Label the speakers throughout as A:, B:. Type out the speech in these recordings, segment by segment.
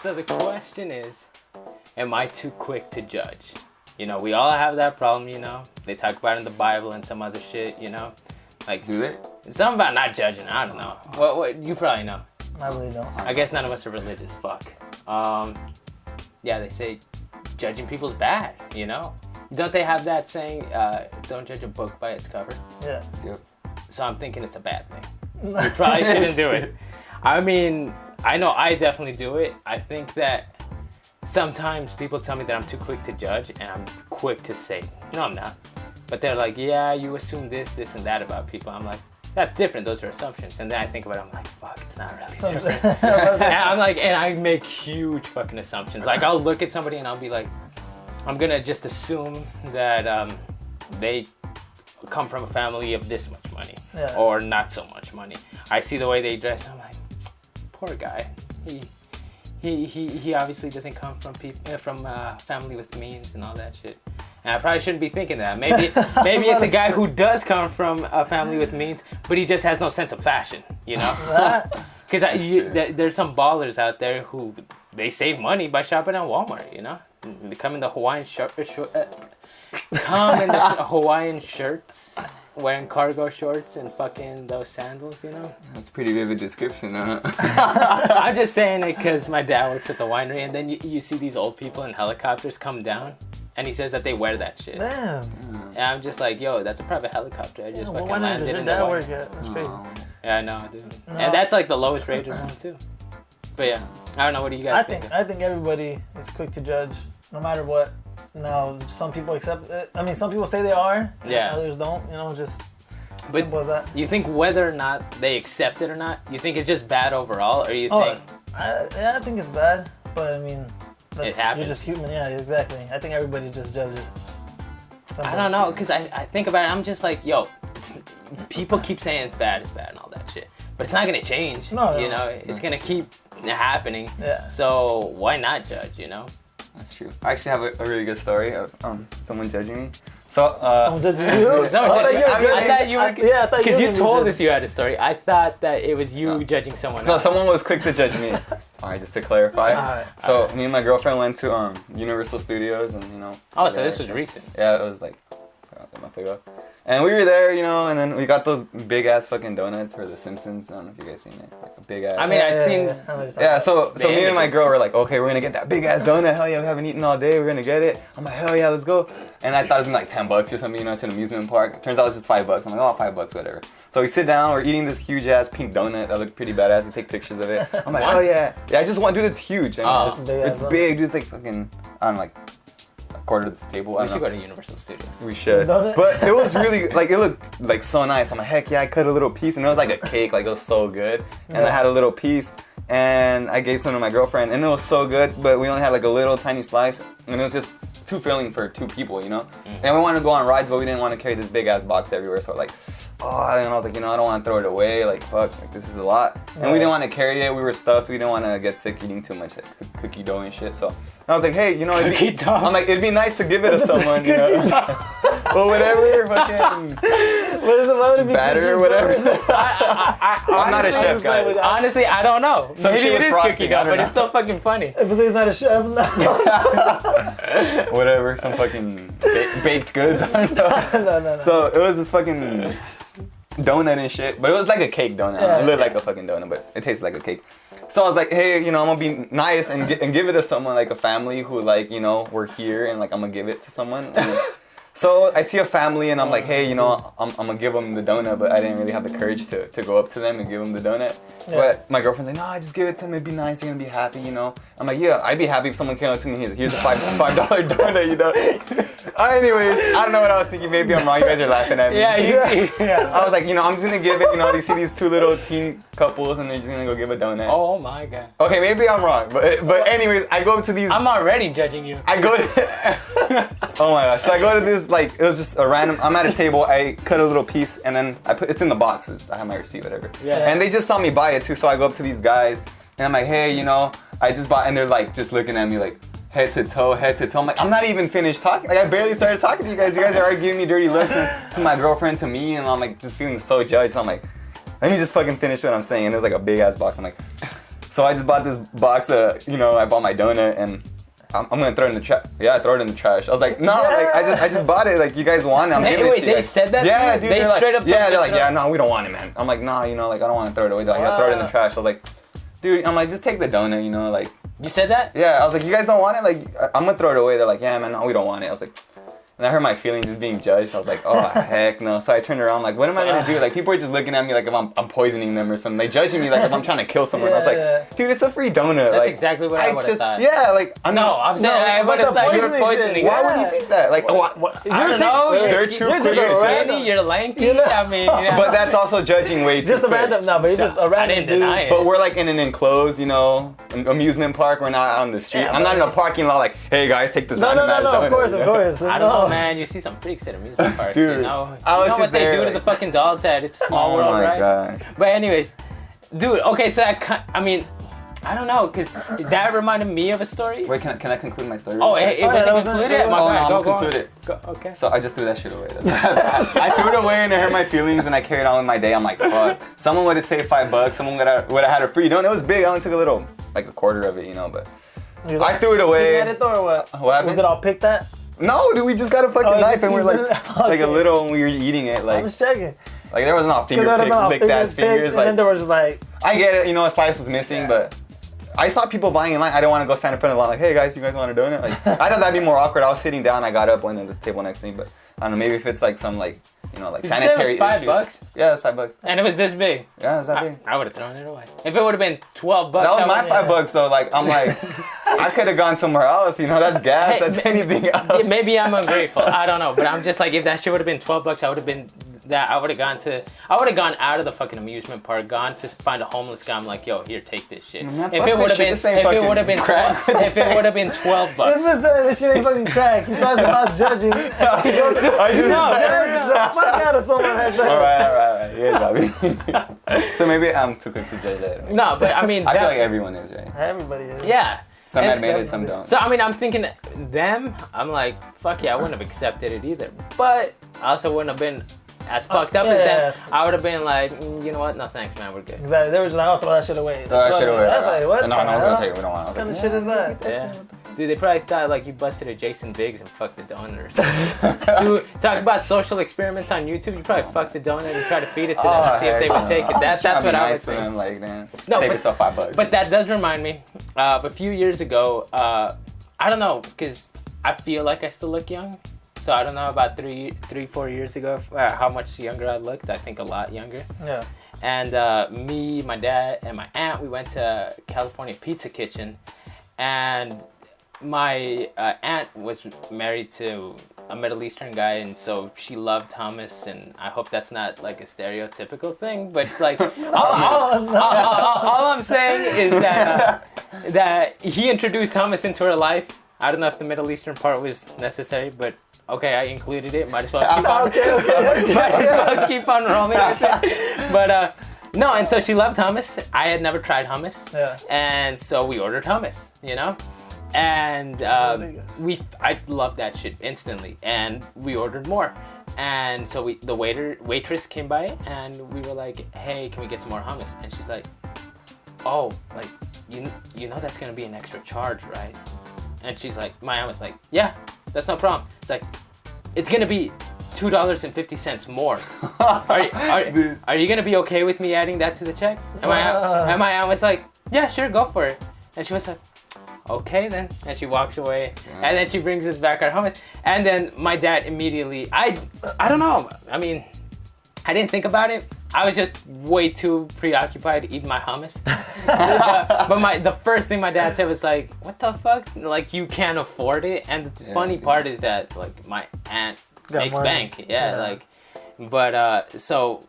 A: So the question is, am I too quick to judge? You know, we all have that problem, you know. They talk about it in the Bible and some other shit, you know. Like,
B: do they?
A: Something about not judging. I don't know. What you probably know.
C: I really don't.
A: I guess none of us are religious. Fuck. Yeah, they say judging people's bad, you know. Don't they have that saying, don't judge a book by its cover?
C: Yeah.
B: Yep.
A: So I'm thinking it's a bad thing. You probably shouldn't do it. I mean, I know I definitely do it. I think that sometimes people tell me that I'm too quick to judge, and I'm quick to say, no, I'm not. But they're like, yeah, you assume this, and that about people. I'm like, that's different. Those are assumptions. And then I think about it, I'm like, fuck, it's not really different. And I'm like, and I make huge fucking assumptions. Like, I'll look at somebody and I'll be like, I'm gonna just assume that they come from a family of this much money, or not so much money. I see the way they dress, I'm like, poor guy. He obviously doesn't come from family with means and all that shit. And I probably shouldn't be thinking that. Maybe it's a guy who does come from a family with means, but he just has no sense of fashion, you know? Because there's some ballers out there who they save money by shopping at Walmart, you know? They come in the Hawaiian Hawaiian shirts, wearing cargo shorts and fucking those sandals, you know?
B: That's a pretty vivid description, huh?
A: I'm just saying it because my dad works at the winery, and then you see these old people in helicopters come down, and he says that they wear that shit.
C: Damn.
A: And I'm just like, yo, that's a private helicopter. I just fucking landed in the
C: that
A: winery.
C: work at? That's crazy.
A: Yeah, I know, dude. No. And that's like the lowest rated one, too. But yeah, I don't know. What do you guys think?
C: I think everybody is quick to judge, no matter what. Now, some people accept it. I mean, some people say they are.
A: Yeah.
C: Others don't. You know, just simple as that.
A: You think whether or not they accept it or not, you think it's just bad overall, or you think?
C: I think it's bad, but I mean,
A: it happens.
C: You're just human. Yeah, exactly. I think everybody just judges.
A: I don't know, because I think about it. I'm just like, yo, people keep saying it's bad and all that shit, but it's not gonna change.
C: No.
A: It's gonna keep happening.
C: Yeah.
A: So why not judge? You know.
B: That's true. I actually have a really good story of someone judging me. So,
C: someone judging you?
A: I thought you were. Yeah, because you told us you had a story. I thought that it was you judging someone else.
B: No, someone was quick to judge me. Alright, just to clarify.
C: All right.
B: Me and my girlfriend went to Universal Studios, and
A: Oh, so this was recent.
B: Yeah, it was like a month ago. And we were there, and then we got those big ass fucking donuts for The Simpsons. I don't know if you guys seen it, like a big ass.
A: I mean, I'd seen.
B: Yeah, so me and my girl were like, okay, we're gonna get that big ass donut. Hell yeah, we haven't eaten all day. We're gonna get it. I'm like, hell yeah, let's go. And I thought it was gonna be like $10 or something. It's an amusement park. Turns out it's just $5. I'm like, oh, $5, whatever. So we sit down. We're eating this huge ass pink donut that looked pretty badass. We take pictures of it. I'm like, oh yeah, yeah. I just want, dude. It's huge. I mean, it's big, dude. It's like fucking, I don't know, like a quarter of the table.
A: We should go to Universal Studios.
B: We should. But it was really, like, it looked like so nice. I'm like, heck yeah, I cut a little piece, and it was like a cake, like it was so good. And I had a little piece, and I gave some to my girlfriend, and it was so good, but we only had like a little tiny slice, and it was just too filling for 2 people, And we wanted to go on rides, but we didn't want to carry this big ass box everywhere, so we're like, and I was like, I don't want to throw it away, like, fuck, like, this is a lot. And we didn't want to carry it, we were stuffed, we didn't want to get sick eating too much like, cookie dough and shit, so I was like, hey, I'm like, it'd be nice to give it to someone, Well, whatever, fucking batter or whatever. I'm not a chef, guys.
A: Honestly, I don't know. Maybe it is cookie dough, but it's still fucking funny.
C: If it's not a chef,
B: Whatever, some fucking baked goods, I don't know. No. So it was this fucking donut and shit, but it was like a cake donut. It looked like a fucking donut, but it tasted like a cake. So I was like, hey, I'm gonna be nice and give it to someone, like a family who, like, we're here, and like I'm gonna give it to someone. So I see a family, and I'm like, hey, I'm gonna give them the donut, but I didn't really have the courage to go up to them and give them the donut. Yeah. But my girlfriend's like, no, just give it to them. It'd be nice. You're gonna be happy, I'm like, yeah, I'd be happy if someone came up to me. Here's a $5 donut, Anyways, I don't know what I was thinking. Maybe I'm wrong. You guys are laughing at me.
A: Yeah.
B: I was like, I'm just gonna give it. You see these 2 little teen couples, and they're just gonna go give a donut.
A: Oh my god.
B: Okay, maybe I'm wrong, but anyways, I go up to these.
A: I'm already judging you.
B: I go to. Oh my gosh! So I go to this, like, it was just a random. I'm at a table. I cut a little piece, and then it's in the boxes. I have my receipt, whatever.
A: Yeah.
B: And they just saw me buy it too, so I go up to these guys, and I'm like, hey, I just bought, and they're like just looking at me like head to toe. I'm like, I'm not even finished talking. Like, I barely started talking to you guys. You guys are already giving me dirty looks to my girlfriend, to me, and I'm like just feeling so judged. So I'm like, let me just fucking finish what I'm saying. And it was like a big ass box. I'm like. So I just bought this box of, I bought my donut and I'm gonna throw it in the trash. Yeah, I throw it in the trash. I was like, no, like I just bought it. Like you guys want it, I'm giving it to you.
A: They said that?
B: Yeah,
A: to you?
B: dude.
A: They straight up.
B: Yeah, they're like, yeah, no, we don't want it, man. I'm like, nah, like I don't want to throw it away. They're like, yeah, throw it in the trash. I was like, dude, I'm like, just take the donut, like.
A: You said that?
B: Yeah, I was like, you guys don't want it? Like, I'm gonna throw it away. They're like, yeah, man, no, we don't want it. I was like. And I heard my feelings just being judged. I was like, oh, heck no. So I turned around, like, what am I going to do? Like, people are just looking at me like if I'm poisoning them or something. They judging me like if I'm trying to kill someone. I was like, dude, it's a free donut.
A: That's
B: like,
A: exactly what I would have thought.
B: Yeah, like,
A: I'm saying I would have thought you were poisoning.
B: Why would you think that? Like,
A: I don't know. You're skinny, you're lanky. I mean, yeah.
B: But that's also judging way too
C: Just a
B: quick.
C: random, no, but you're just a random
A: I didn't deny it.
B: But we're like in an enclosed, amusement park. We're not out on the street.
C: Yeah,
B: I'm not in a parking lot like, hey guys, take this
C: No,
B: random ass donut.
C: of course.
A: I don't know, man. You see some freaks at amusement parks,
B: Dude,
A: you know?
B: I was
A: You know
B: just
A: what they
B: there,
A: do to
B: like-
A: the fucking dolls that it's a small world, right?
B: Oh my god.
A: But anyways, dude, okay, so I mean, I don't know, because that reminded me of a story.
B: Wait, can I conclude my story?
A: Oh,
B: real
A: it
B: quick?
A: wasn't
C: that was
A: included?
C: it.
A: My
B: Oh,
A: bad.
B: no,
A: Go
B: I'm gonna conclude it.
A: Go, okay.
B: So I just threw that shit away. I threw it away and it hurt my feelings and I carried on with my day. I'm like, fuck. Someone would have saved $5. Someone would have had a free donut. It was big. I only took a quarter of it, but I threw it away.
C: You had it though, or what?
B: What happened?
C: Was it all picked at?
B: No, dude, we just got a fucking knife and we're like,
C: Okay.
B: like a little when we were eating it.
C: I'm
B: Like
C: just checking.
B: there was not finger pick ass fingers.
C: And then there was just like,
B: I get it, a slice was missing, but I saw people buying in line. I didn't want to go stand in front of the line like, hey guys, you guys want a donut? Like, I thought that'd be more awkward. I was sitting down, I got up, went to the table next to me, but I don't know, maybe if it's like some like,
A: Did
B: sanitary
A: you say it was $5?
B: issues. Yeah, it was $5.
A: And it was this big.
B: Yeah, it was that big.
A: I would have thrown it away. If it would have been $12,
B: That was my $5 though. Like I'm like, I could have gone somewhere else. That's gas.
A: Hey,
B: That's anything else.
A: Maybe I'm ungrateful. I don't know, but I'm just like, if that shit would have been $12, I would have been that. I would have gone out of the fucking amusement park, gone to find a homeless guy. I'm like, yo, here, take this shit.
B: Man,
A: If
B: fuck
A: it would have
B: this shit.
A: been,
B: This ain't
A: if it
B: fucking
A: would have been,
B: crack.
A: if it would have been $12.
C: this shit ain't fucking crack. He's talking about judging. He goes,
B: I just,
A: No,
C: the fuck out of someone right there.
B: all right. Yeah, Bobby. So maybe I'm too quick to judge that.
A: No, but I mean,
B: I feel like everyone is, right?
C: Everybody is.
A: yeah.
B: Some
A: And-
B: admit it, some don't.
A: So I mean, I'm thinking them. I'm like, fuck yeah, I wouldn't have accepted it either. But I also wouldn't have been as fucked up as them. I would have been like, you know what? No thanks, man. We're good.
C: Exactly. They were just like, I'll throw that shit away.
B: Throw that shit away.
C: That's like, what?
B: No,
C: the
B: one's
C: hell?
B: gonna take it. We don't want it.
C: What kind of shit is that?
A: Yeah. Dude, they probably thought like you busted a Jason Biggs and fucked the donut or something. Dude, talk about social experiments on YouTube. You probably fucked the donut and tried to feed it to them and see if they would take it. That's what I would think.
B: Them, like, man,
A: No,
B: save
A: but-
B: yourself $5.
A: But that does remind me of a few years ago. I don't know, because I feel like I still look young. So I don't know about 4 years ago how much younger I looked. I think a lot younger.
C: Yeah.
A: And me, my dad, and my aunt, we went to California Pizza Kitchen. And my aunt was married to a Middle Eastern guy, and so she loved hummus, and I hope that's not like a stereotypical thing, but like all I'm saying is that he introduced hummus into her life. I don't know if the Middle Eastern part was necessary, but okay, I included it. Might as well keep on. Might as well keep on rolling with it. But no, and so she loved hummus. I had never tried hummus, and so we ordered hummus. And I loved that shit instantly, and we ordered more. And so the waitress came by, and we were like, "Hey, can we get some more hummus?" And she's like, "Oh, like you know that's gonna be an extra charge, right?" And she's like, my aunt was like, "Yeah, that's no problem." It's like, it's gonna be $2.50 more. Are you gonna be okay with me adding that to the check? And my aunt was like, "Yeah, sure, go for it." And she was like, "Okay then," and she walks away, and then she brings us back our hummus, and then my dad immediately, I don't know, I mean, I didn't think about it. I was just way too preoccupied eating my hummus. But the first thing my dad said was like, "What the fuck? Like, you can't afford it." And the funny part is that like my aunt makes
C: money.
A: bank, but so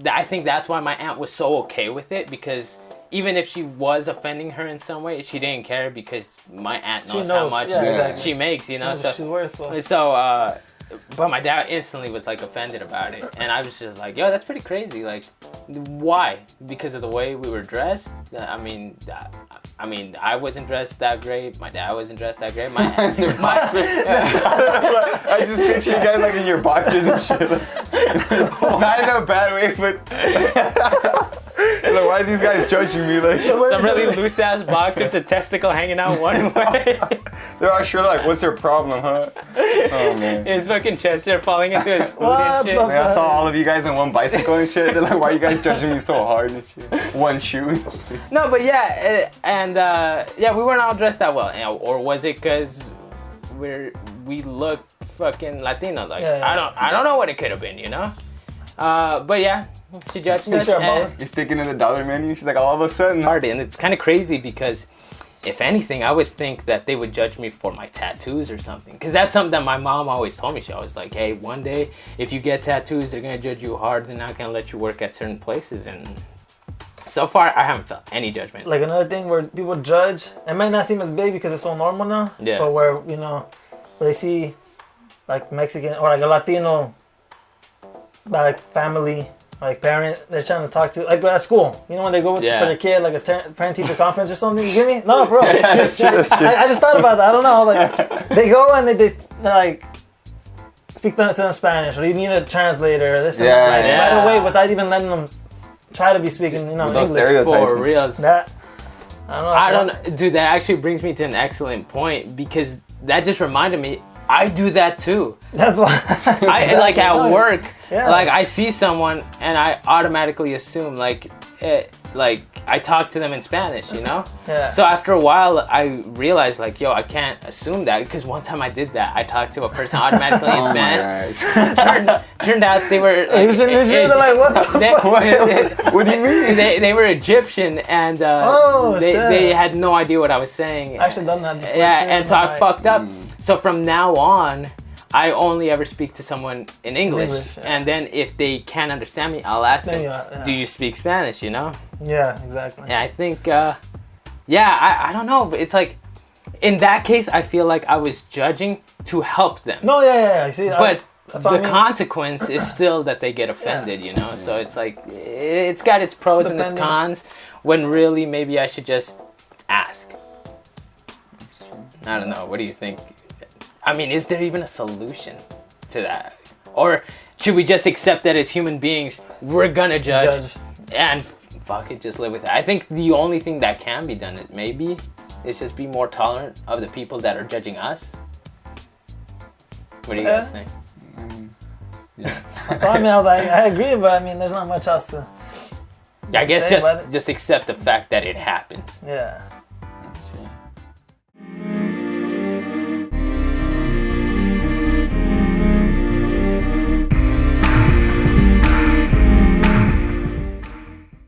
A: I think that's why my aunt was so okay with it, because even if she was offending her in some way, she didn't care, because my aunt knows how much she makes, so
C: she's worth so.
A: So, but my dad instantly was like offended about it, and I was just like, "Yo, that's pretty crazy. Like, why? Because of the way we were dressed? I mean, I wasn't dressed that great. My dad wasn't dressed that great.
B: I just picture you guys like in your boxers and shit. Not in a bad way, but Like, why are these guys judging me? Like,
A: Some really loose ass box with a testicle hanging out one way.
B: they're actually like, what's your problem, huh? Oh man.
A: His fucking chest hair falling into his food
C: What
A: and shit.
C: the
B: Like, I saw all of you guys in one bicycle and shit. They're like, why are you guys judging me so hard and shit? One shoe.
A: No, but yeah, we weren't all dressed that well. Or was it because we look fucking Latino? Like,
C: Yeah.
A: I don't know what it could have been, But yeah, she judged us.
C: Sure,
A: And
B: You're sticking to the dollar menu. She's like, all of a sudden.
A: hard, and it's kind of crazy because if anything, I would think that they would judge me for my tattoos or something. Because that's something that my mom always told me. She always like, hey, one day if you get tattoos, they're gonna judge you hard. They're not gonna let you work at certain places. And so far, I haven't felt any judgment.
C: Like another thing where people judge, it might not seem as big because it's so normal now.
A: Yeah.
C: But where where they see like Mexican or like a Latino like family, like parent, they're trying to talk to like at school. When they go for their kid like a parent-teacher conference or something. You get me? No, bro.
B: That's true.
C: I just thought about that. I don't know. Like they go and they like speak to them in Spanish, or you need a translator. Or this and that, like, right away without even letting them try to be speaking,
B: With those
C: English.
B: stereotypes.
A: For real.
C: That I don't know.
A: Dude, that actually brings me to an excellent point because that just reminded me. I do that too.
C: That's why.
A: I like at work.
C: Yeah.
A: Like I see someone and I automatically assume like I talk to them in Spanish,
C: Yeah.
A: So after a while, I realized like, yo, I can't assume that because one time I did that. I talked to a person automatically in Spanish. Turned out they were.
C: They're like, what the fuck?
B: What do you mean?
A: They were Egyptian and they had no idea what I was saying.
C: I actually done that before.
A: And so I fucked up. So from now on, I only ever speak to someone in English. And then if they can't understand me, I'll ask them, do you speak Spanish,
C: Yeah, exactly.
A: And I think, I don't know. But it's like, in that case, I feel like I was judging to help them.
C: No, yeah. See,
A: but the consequence is still that they get offended, So it's like, it's got its pros and its cons, when really maybe I should just ask. I don't know. What do you think? I mean, is there even a solution to that? Or should we just accept that as human beings, we're gonna judge. And fuck it, just live with it? I think the only thing that can be done, maybe, is just be more tolerant of the people that are judging us. What do you guys think?
C: So I was like, I agree, but there's not much else to.
A: I guess just accept the fact that it happens.
C: Yeah.